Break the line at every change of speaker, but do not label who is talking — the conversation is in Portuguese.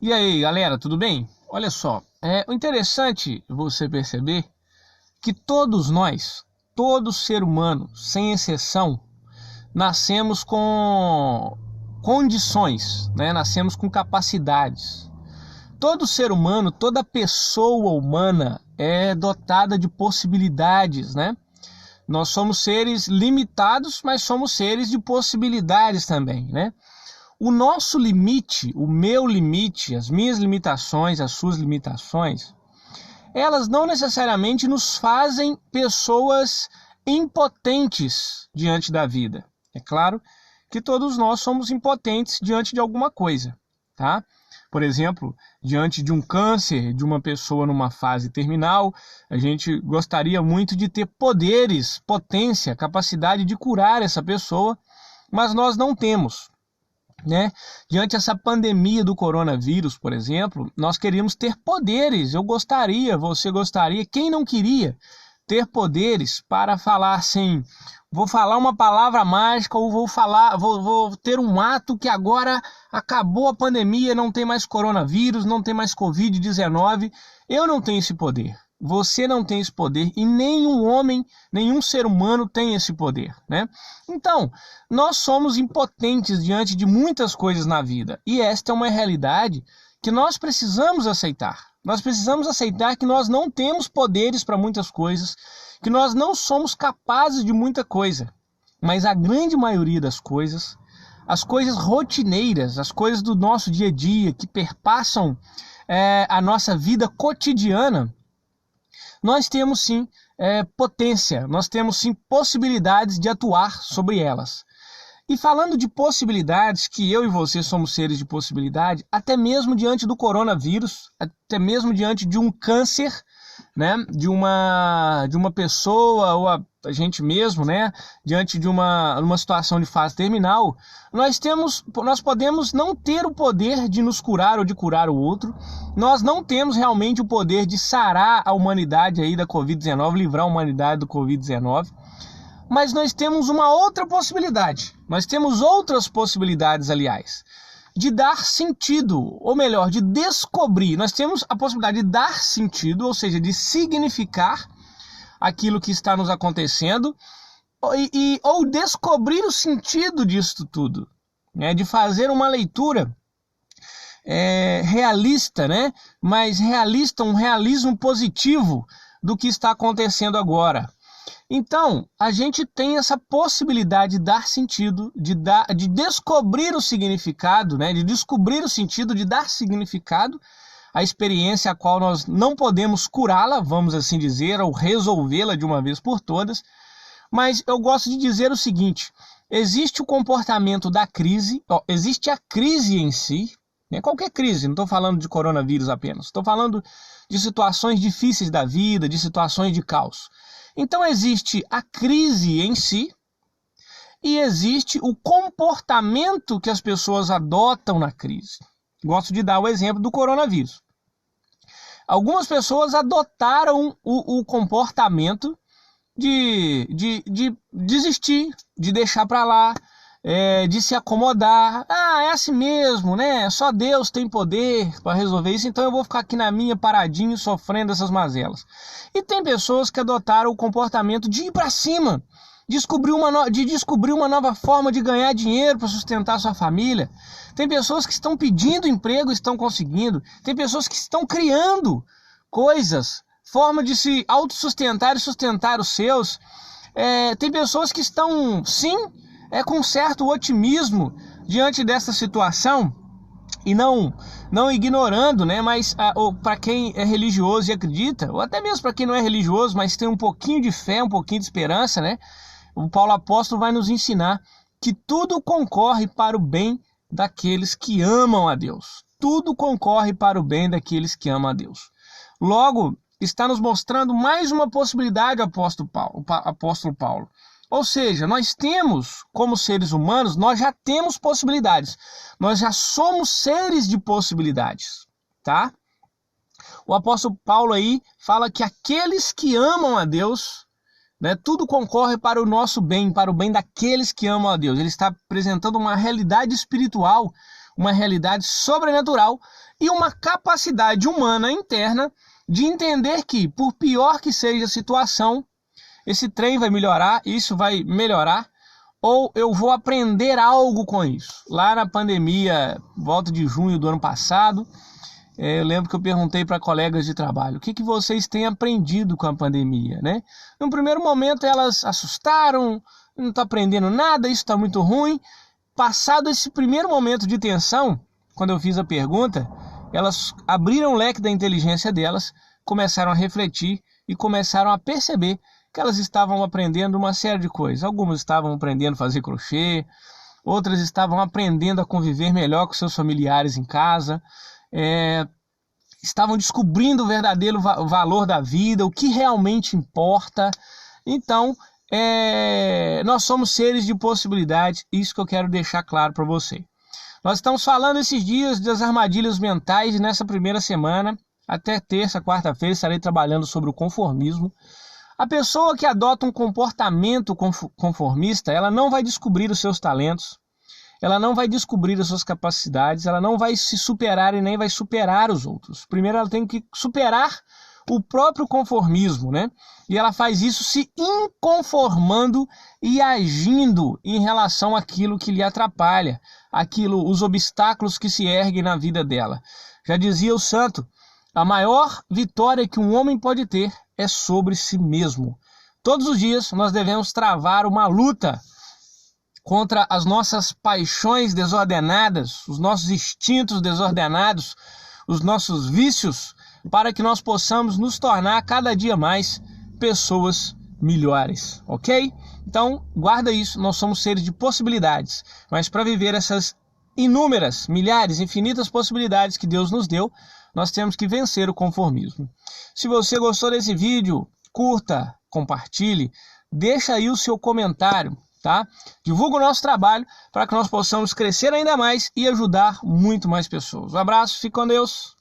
E aí, galera, tudo bem? Olha só, o interessante você perceber que todos nós, todo ser humano, sem exceção, nascemos com condições, né? Nascemos com capacidades. Todo ser humano, toda pessoa humana é dotada de possibilidades, né? Nós somos seres limitados, mas somos seres de possibilidades também, né? O nosso limite, o meu limite, as minhas limitações, as suas limitações, elas não necessariamente nos fazem pessoas impotentes diante da vida. É claro que todos nós somos impotentes diante de alguma coisa, tá? Por exemplo, diante de um câncer de uma pessoa numa fase terminal, a gente gostaria muito de ter poderes, potência, capacidade de curar essa pessoa, mas nós não temos. Né? Diante dessa pandemia do coronavírus, por exemplo, nós queríamos ter poderes. Eu gostaria, você gostaria, quem não queria ter poderes para falar assim, vou falar uma palavra mágica ou vou ter um ato que agora acabou a pandemia, não tem mais coronavírus, não tem mais Covid-19. Eu não tenho esse poder. Você não tem esse poder e nenhum homem, nenhum ser humano tem esse poder, né? Então, nós somos impotentes diante de muitas coisas na vida e esta é uma realidade que nós precisamos aceitar. Nós precisamos aceitar que nós não temos poderes para muitas coisas, que nós não somos capazes de muita coisa, mas a grande maioria das coisas, as coisas rotineiras, as coisas do nosso dia a dia que perpassam a nossa vida cotidiana, nós temos sim potência, nós temos sim possibilidades de atuar sobre elas. E falando de possibilidades, que eu e você somos seres de possibilidade, até mesmo diante do coronavírus, até mesmo diante de um câncer, né, de uma pessoa ou a gente mesmo, né, diante de uma situação de fase terminal, nós podemos não ter o poder de nos curar ou de curar o outro, nós não temos realmente o poder de sarar a humanidade aí da Covid-19, livrar a humanidade do Covid-19, mas nós temos uma outra possibilidade, nós temos outras possibilidades, aliás, de dar sentido, ou melhor, de descobrir. Nós temos a possibilidade de dar sentido, ou seja, de significar aquilo que está nos acontecendo, ou descobrir o sentido disso tudo, né? De fazer uma leitura realista, né? Mas realista, um realismo positivo do que está acontecendo agora. Então, a gente tem essa possibilidade de dar sentido, de descobrir o significado, né? De descobrir o sentido, de dar significado à experiência a qual nós não podemos curá-la, vamos assim dizer, ou resolvê-la de uma vez por todas. Mas eu gosto de dizer o seguinte, existe o comportamento da crise, existe a crise em si, né? Qualquer crise, não estou falando de coronavírus apenas, estou falando de situações difíceis da vida, de situações de caos. Então existe a crise em si e existe o comportamento que as pessoas adotam na crise. Gosto de dar o exemplo do coronavírus. Algumas pessoas adotaram o comportamento de desistir, de deixar para lá, de se acomodar. É assim mesmo, né? Só Deus tem poder para resolver isso, então eu vou ficar aqui na minha paradinho sofrendo essas mazelas. E tem pessoas que adotaram o comportamento de ir para cima, de descobrir uma nova forma de ganhar dinheiro para sustentar sua família. Tem pessoas que estão pedindo emprego e estão conseguindo. Tem pessoas que estão criando coisas, forma de se autossustentar e sustentar os seus. Tem pessoas que estão, sim, com certo otimismo diante dessa situação e não ignorando, né? Mas para quem é religioso e acredita, ou até mesmo para quem não é religioso, mas tem um pouquinho de fé, um pouquinho de esperança, né? O Paulo Apóstolo vai nos ensinar que tudo concorre para o bem daqueles que amam a Deus. Tudo concorre para o bem daqueles que amam a Deus. Logo, está nos mostrando mais uma possibilidade, apóstolo Paulo. Ou seja, nós temos, como seres humanos, nós já temos possibilidades. Nós já somos seres de possibilidades, tá? O apóstolo Paulo aí fala que aqueles que amam a Deus, né, tudo concorre para o nosso bem, para o bem daqueles que amam a Deus. Ele está apresentando uma realidade espiritual, uma realidade sobrenatural e uma capacidade humana interna de entender que, por pior que seja a situação, esse trem vai melhorar, isso vai melhorar, ou eu vou aprender algo com isso. Lá na pandemia, volta de junho do ano passado, eu lembro que eu perguntei para colegas de trabalho, o que vocês têm aprendido com a pandemia, né? No primeiro momento elas assustaram, não estou aprendendo nada, isso está muito ruim. Passado esse primeiro momento de tensão, quando eu fiz a pergunta, elas abriram o leque da inteligência delas, começaram a refletir e começaram a perceber que elas estavam aprendendo uma série de coisas. Algumas estavam aprendendo a fazer crochê, outras estavam aprendendo a conviver melhor com seus familiares em casa, estavam descobrindo o verdadeiro valor da vida, o que realmente importa. Então, nós somos seres de possibilidades, isso que eu quero deixar claro para você. Nós estamos falando esses dias das armadilhas mentais e nessa primeira semana, até terça, quarta-feira, estarei trabalhando sobre o conformismo. A pessoa que adota um comportamento conformista, ela não vai descobrir os seus talentos, ela não vai descobrir as suas capacidades, ela não vai se superar e nem vai superar os outros. Primeiro ela tem que superar o próprio conformismo, né? E ela faz isso se inconformando e agindo em relação àquilo que lhe atrapalha, os obstáculos que se erguem na vida dela. Já dizia o santo, a maior vitória que um homem pode ter é sobre si mesmo. Todos os dias nós devemos travar uma luta contra as nossas paixões desordenadas, os nossos instintos desordenados, os nossos vícios, para que nós possamos nos tornar cada dia mais pessoas melhores, ok? Então, guarda isso, nós somos seres de possibilidades, mas para viver essas inúmeras, milhares, infinitas possibilidades que Deus nos deu, nós temos que vencer o conformismo. Se você gostou desse vídeo, curta, compartilhe, deixa aí o seu comentário, tá? Divulga o nosso trabalho para que nós possamos crescer ainda mais e ajudar muito mais pessoas. Um abraço, fique com Deus.